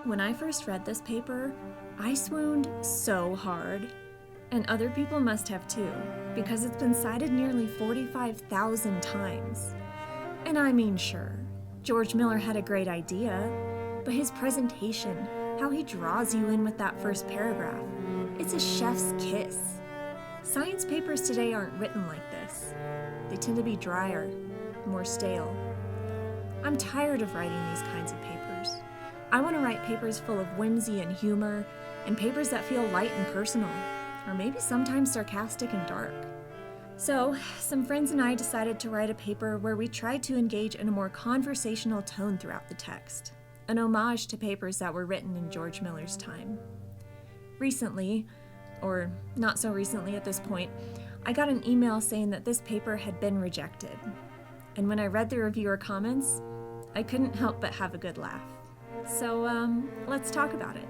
When I first read this paper, I swooned so hard. And other people must have too, because it's been cited nearly 45,000 times. And I mean, sure, George Miller had a great idea, but his presentation, how he draws you in with that first paragraph, it's a chef's kiss. Science papers today aren't written like this. They tend to be drier, more stale. I'm tired of writing these kinds of papers. I want to write papers full of whimsy and humor, and papers that feel light and personal, or maybe sometimes sarcastic and dark. So, some friends and I decided to write a paper where we tried to engage in a more conversational tone throughout the text, an homage to papers that were written in George Miller's time. Recently, or not so recently at this point, I got an email saying that this paper had been rejected. And when I read the reviewer comments, I couldn't help but have a good laugh. So, let's talk about it.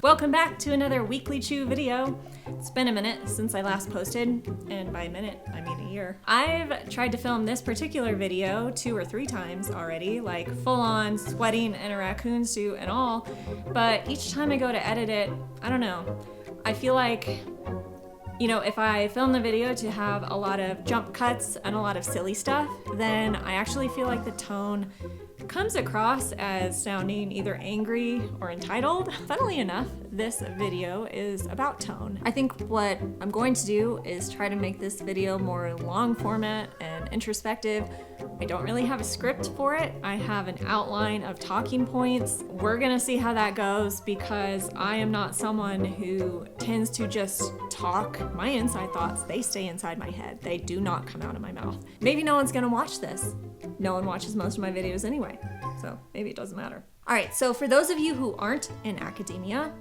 Welcome back to another Weekly Chew video. It's been a minute since I last posted, and by a minute, I mean a year. I've tried to film this particular video 2 or 3 times already, like full on sweating in a raccoon suit and all, but each time I go to edit it, I don't know. I feel like, if I film the video to have a lot of jump cuts and a lot of silly stuff, then I actually feel like the tone comes across as sounding either angry or entitled. Funnily enough, this video is about tone. I think what I'm going to do is try to make this video more long format and introspective. I don't really have a script for it. I have an outline of talking points. We're gonna see how that goes because I am not someone who tends to just talk. My inside thoughts, they stay inside my head. They do not come out of my mouth. Maybe no one's gonna watch this. No one watches most of my videos anyway, so maybe it doesn't matter. All right, so for those of you who aren't in academia,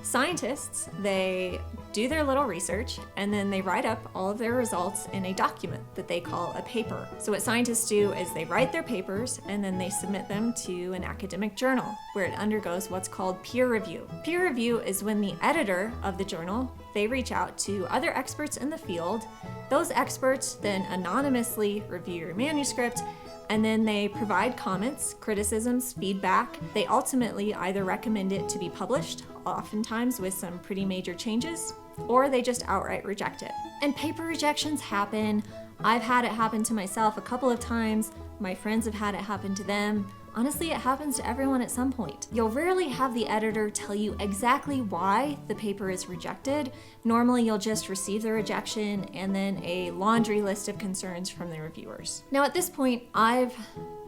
scientists, they do their little research and then they write up all of their results in a document that they call a paper. So what scientists do is they write their papers and then they submit them to an academic journal where it undergoes what's called peer review. Peer review is when the editor of the journal, they reach out to other experts in the field. Those experts then anonymously review your manuscript and then they provide comments, criticisms, feedback. They ultimately either recommend it to be published, oftentimes with some pretty major changes, or they just outright reject it. And paper rejections happen. I've had it happen to myself a couple of times. My friends have had it happen to them. Honestly, it happens to everyone at some point. You'll rarely have the editor tell you exactly why the paper is rejected. Normally, you'll just receive the rejection and then a laundry list of concerns from the reviewers. Now, at this point, I've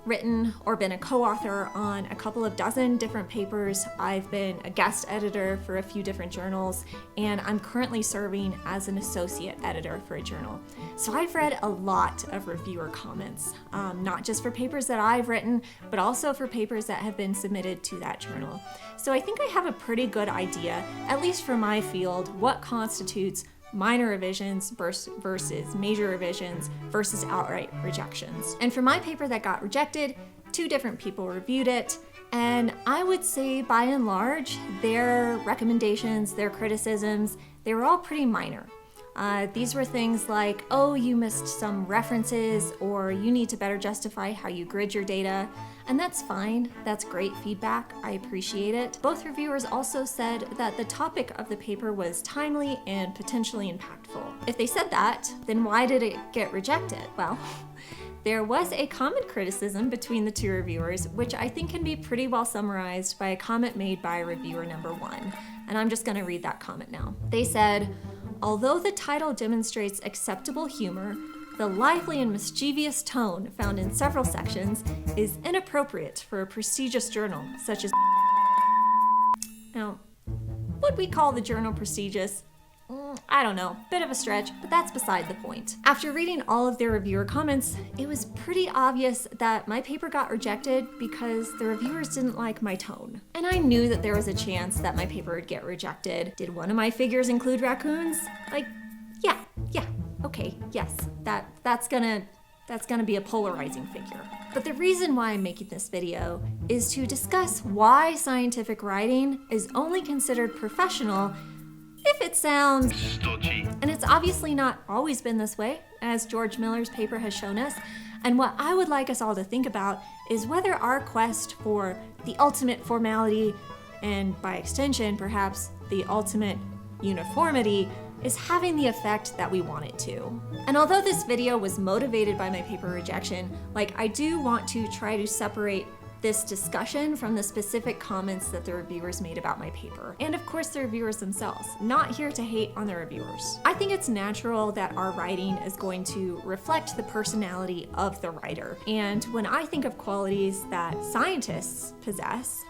written or been a co-author on a couple of dozen different papers. I've been a guest editor for a few different journals, and I'm currently serving as an associate editor for a journal. So I've read a lot of reviewer comments, not just for papers that I've written, but also for papers that have been submitted to that journal. So I think I have a pretty good idea, at least for my field, what constitutes minor revisions versus major revisions versus outright rejections. And for my paper that got rejected, 2 different people reviewed it, and I would say by and large, their recommendations, their criticisms, they were all pretty minor. These were things like, oh, you missed some references, or you need to better justify how you grid your data. And that's fine, that's great feedback, I appreciate it. Both reviewers also said that the topic of the paper was timely and potentially impactful. If they said that, then why did it get rejected? Well, there was a common criticism between the 2 reviewers, which I think can be pretty well summarized by a comment made by reviewer number 1. And I'm just gonna read that comment now. They said, although the title demonstrates acceptable humor, the lively and mischievous tone found in several sections is inappropriate for a prestigious journal such as. Now, would we call the journal prestigious? I don't know, bit of a stretch, but that's beside the point. After reading all of their reviewer comments, it was pretty obvious that my paper got rejected because the reviewers didn't like my tone. And I knew that there was a chance that my paper would get rejected. Did one of my figures include raccoons? Yeah, okay, yes, that's gonna be a polarizing figure. But the reason why I'm making this video is to discuss why scientific writing is only considered professional if it sounds stodgy. And it's obviously not always been this way, as George Miller's paper has shown us. And what I would like us all to think about is whether our quest for the ultimate formality, and by extension, perhaps the ultimate uniformity, is having the effect that we want it to. And although this video was motivated by my paper rejection, I do want to try to separate this discussion from the specific comments that the reviewers made about my paper. And of course the reviewers themselves. Not here to hate on the reviewers. I think it's natural that our writing is going to reflect the personality of the writer. And when I think of qualities that scientists possess,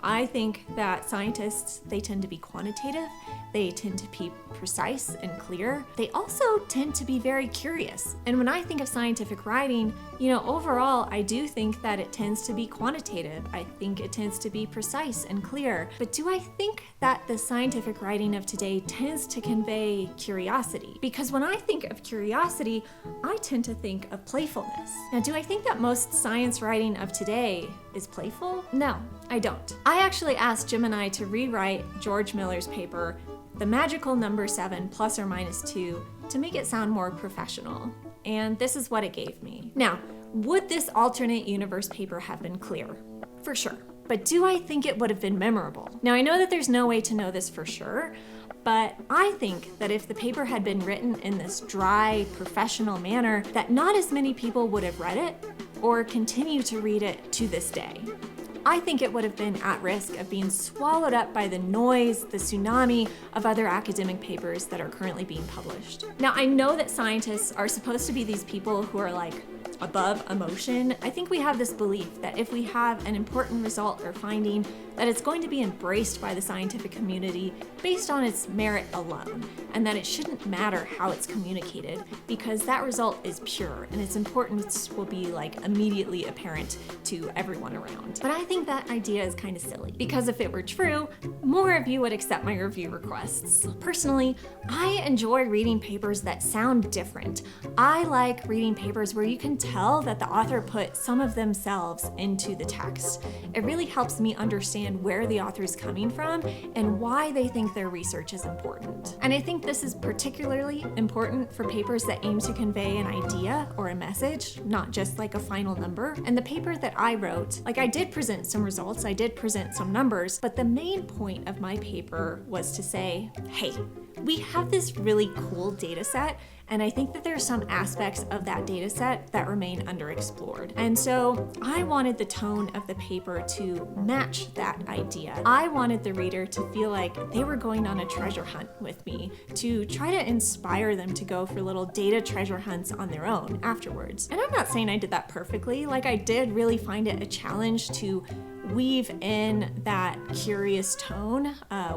I think that scientists, they tend to be quantitative, they tend to be precise and clear. They also tend to be very curious. And when I think of scientific writing, overall, I do think that it tends to be quantitative. I think it tends to be precise and clear. But do I think that the scientific writing of today tends to convey curiosity? Because when I think of curiosity, I tend to think of playfulness. Now, do I think that most science writing of today is playful? No, I don't. I actually asked Gemini to rewrite George Miller's paper, The Magical Number 7 plus or minus 2, to make it sound more professional. And this is what it gave me. Now, would this alternate universe paper have been clear? For sure. But do I think it would have been memorable? Now, I know that there's no way to know this for sure, but I think that if the paper had been written in this dry, professional manner, that not as many people would have read it or continue to read it to this day. I think it would have been at risk of being swallowed up by the noise, the tsunami of other academic papers that are currently being published. Now, I know that scientists are supposed to be these people who are above emotion. I think we have this belief that if we have an important result or finding, that it's going to be embraced by the scientific community based on its merit alone, and that it shouldn't matter how it's communicated because that result is pure and its importance will be immediately apparent to everyone around. But I think that idea is kind of silly because if it were true, more of you would accept my review requests. Personally, I enjoy reading papers that sound different. I like reading papers where you can tell that the author put some of themselves into the text. It really helps me understand where the author is coming from and why they think their research is important. And I think this is particularly important for papers that aim to convey an idea or a message, not just a final number. And the paper that I wrote, I did present some results, I did present some numbers, but the main point of my paper was to say, hey, we have this really cool data set, and I think that there are some aspects of that data set that remain underexplored. And so I wanted the tone of the paper to match that idea. I wanted the reader to feel like they were going on a treasure hunt with me, to try to inspire them to go for little data treasure hunts on their own afterwards. And I'm not saying I did that perfectly. I did really find it a challenge to weave in that curious tone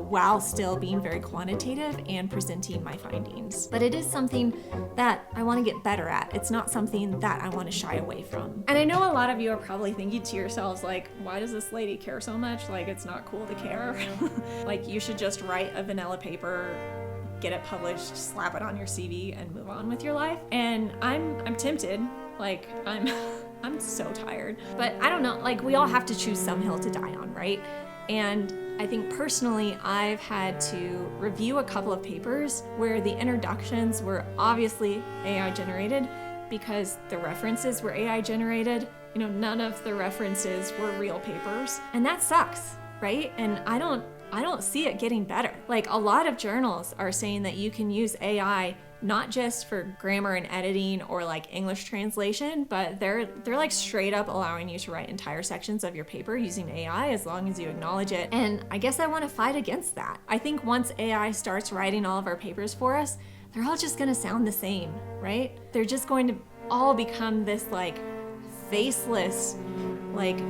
while still being very quantitative and presenting my findings. But it is something that I want to get better at. It's not something that I want to shy away from. And I know a lot of you are probably thinking to yourselves, why does this lady care so much? It's not cool to care. You should just write a vanilla paper, get it published, slap it on your CV, and move on with your life. And I'm tempted. I'm so tired. But I don't know, we all have to choose some hill to die on, right? And I think personally, I've had to review a couple of papers where the introductions were obviously AI generated because the references were AI generated. None of the references were real papers. And that sucks, right? And I don't see it getting better. A lot of journals are saying that you can use AI not just for grammar and editing or English translation, but they're straight up allowing you to write entire sections of your paper using AI as long as you acknowledge it. And I guess I want to fight against that. I think once AI starts writing all of our papers for us, they're all just gonna sound the same, right? They're just going to all become this faceless,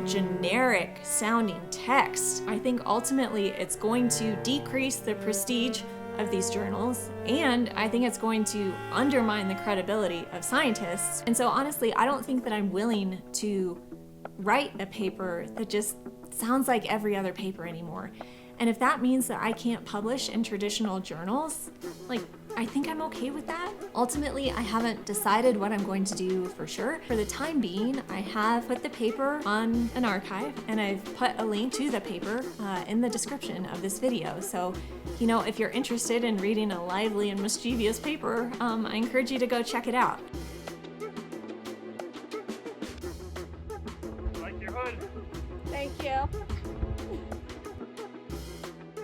generic sounding text. I think ultimately it's going to decrease the prestige of these journals, and I think it's going to undermine the credibility of scientists. And so honestly, I don't think that I'm willing to write a paper that just sounds like every other paper anymore. And if that means that I can't publish in traditional journals, I think I'm okay with that. Ultimately, I haven't decided what I'm going to do for sure. For the time being, I have put the paper on an archive, and I've put a link to the paper in the description of this video. So, if you're interested in reading a lively and mischievous paper, I encourage you to go check it out.